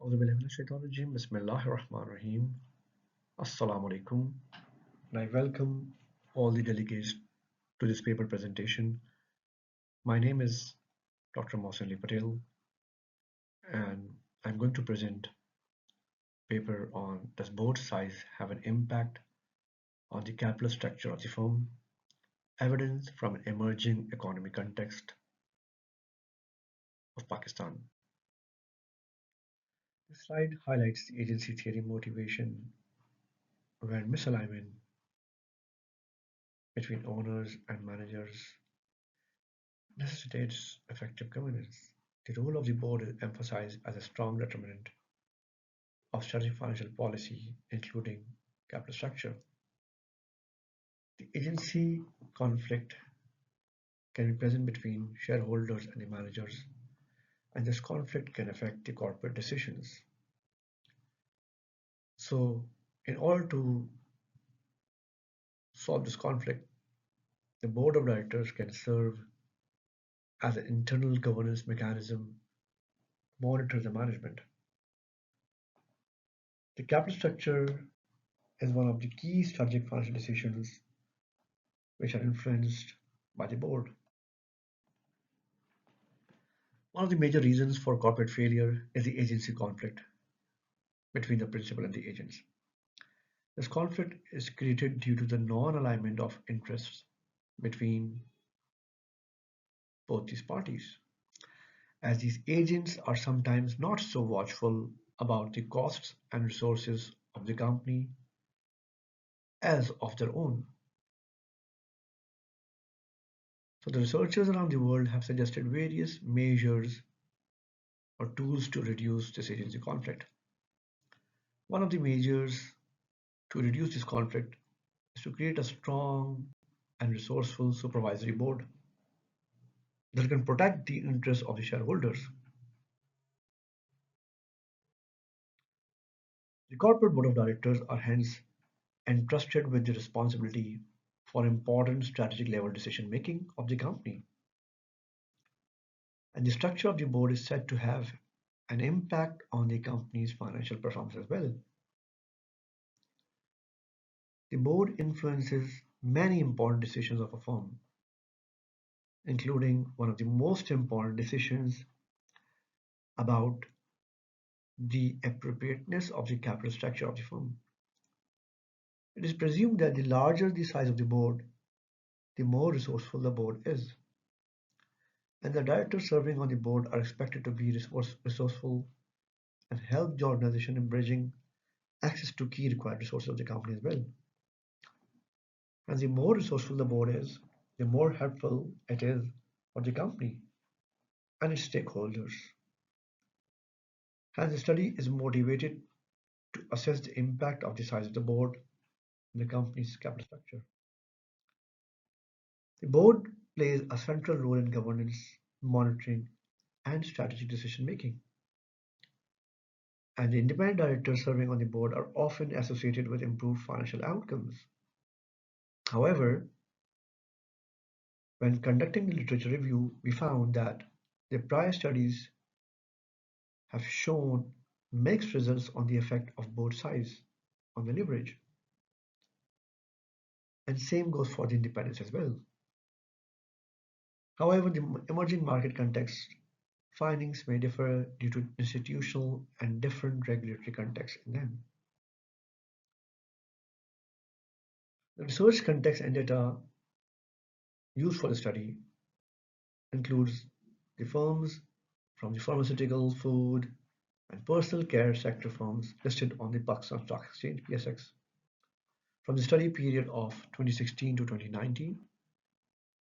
أعوذ بالله من الشيطان الرجيم بسم الله الرحمن الرحيم Assalamu alaikum and I welcome all the delegates to this paper presentation. My name is Dr. Mohsin Patel and I'm going to present a paper on does board size have an impact on the capital structure of the firm, evidence from an emerging economic context of Pakistan. This slide highlights the agency theory motivation when misalignment between owners and managers necessitates effective governance. The role of the board is emphasized as a strong determinant of strategic financial policy, including capital structure. The agency conflict can be present between shareholders and the managers, and this conflict can affect the corporate decisions. So, in order to solve this conflict, the board of directors can serve as an internal governance mechanism, monitor the management. The capital structure is one of the key strategic financial decisions which are influenced by the board. One of the major reasons for corporate failure is the agency conflict between the principal and the agents. This conflict is created due to the non-alignment of interests between both these parties, as these agents are sometimes not so watchful about the costs and resources of the company as of their own. So the researchers around the world have suggested various measures or tools to reduce this agency conflict. One of the measures to reduce this conflict is to create a strong and resourceful supervisory board that can protect the interests of the shareholders. The corporate board of directors are hence entrusted with the responsibility for important strategic level decision making of the company. And the structure of the board is said to have an impact on the company's financial performance as well. The board influences many important decisions of a firm, including one of the most important decisions about the appropriateness of the capital structure of the firm. It is presumed that the larger the size of the board, the more resourceful the board is, and the directors serving on the board are expected to be resourceful and help the organization in bridging access to key required resources of the company as well. And the more resourceful the board is, the more helpful it is for the company and its stakeholders. Hence, the study is motivated to assess the impact of the size of the board on the company's capital structure. The board plays a central role in governance, monitoring, and strategic decision making. And the independent directors serving on the board are often associated with improved financial outcomes. However, when conducting the literature review, we found that the prior studies have shown mixed results on the effect of board size on the leverage. And same goes for the independence as well. However, the emerging market context findings may differ due to institutional and different regulatory contexts in them. The research context and data used for the study includes the firms from the pharmaceutical, food, and personal care sector firms listed on the Pakistan Stock Exchange (PSX) from the study period of 2016 to 2019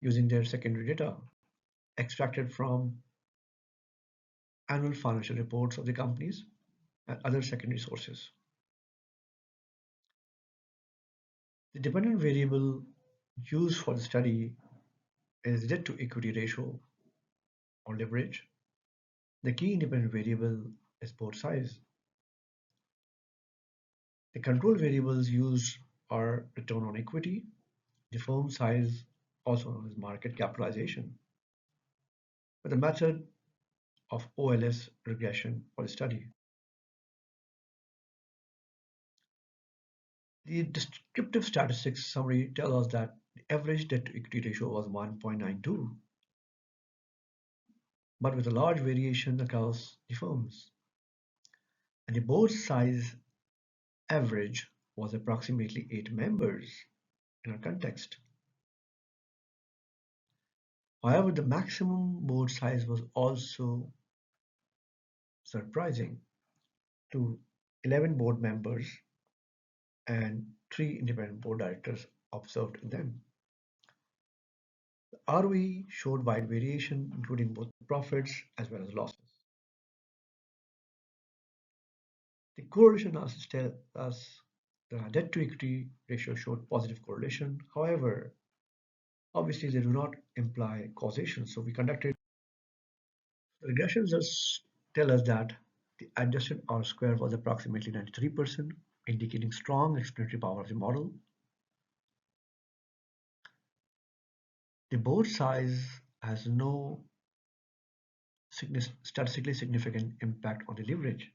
using their secondary data extracted from annual financial reports of the companies and other secondary sources. The dependent variable used for the study is debt to equity ratio or leverage. The key independent variable is board size. The control variables used are return on equity, the firm size, also known as market capitalization, with a method of OLS regression for the study. The descriptive statistics summary tells us that the average debt to equity ratio was 1.92, but with a large variation across the firms. And the board size average was approximately 8 members in our context. However, the maximum board size was also surprising to 11 board members and 3 independent board directors observed in them. The ROE showed wide variation, including both profits as well as losses. The correlation analysis tells us the debt to equity ratio showed positive correlation. However, obviously they do not imply causation. So we conducted regression results tell us that the adjusted R square was approximately 93%, indicating strong explanatory power of the model. The board size has no statistically significant impact on the leverage,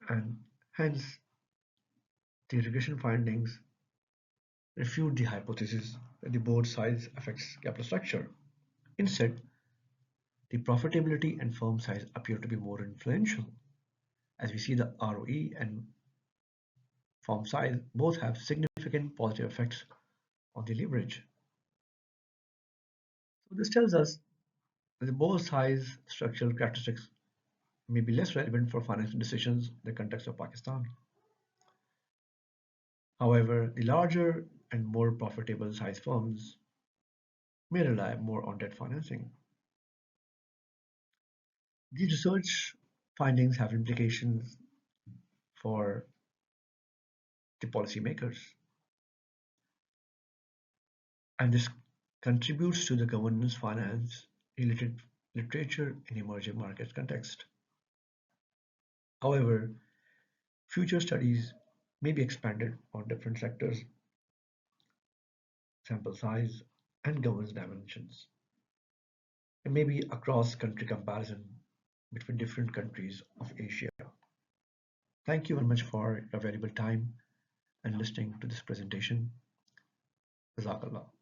and hence the regression findings refute the hypothesis that the board size affects capital structure. Instead, the profitability and firm size appear to be more influential, as we see the ROE and firm size both have significant positive effects on the leverage. So this tells us that the board size structural characteristics may be less relevant for financial decisions in the context of Pakistan. However, the larger and more profitable size firms may rely more on debt financing. These research findings have implications for the policymakers, and this contributes to the governance finance related literature in emerging markets context. However, future studies may be expanded on different sectors, sample size, and governance dimensions, and maybe across country comparison between different countries of Asia. Thank you very much for your valuable time and listening to this presentation. Jazakallah.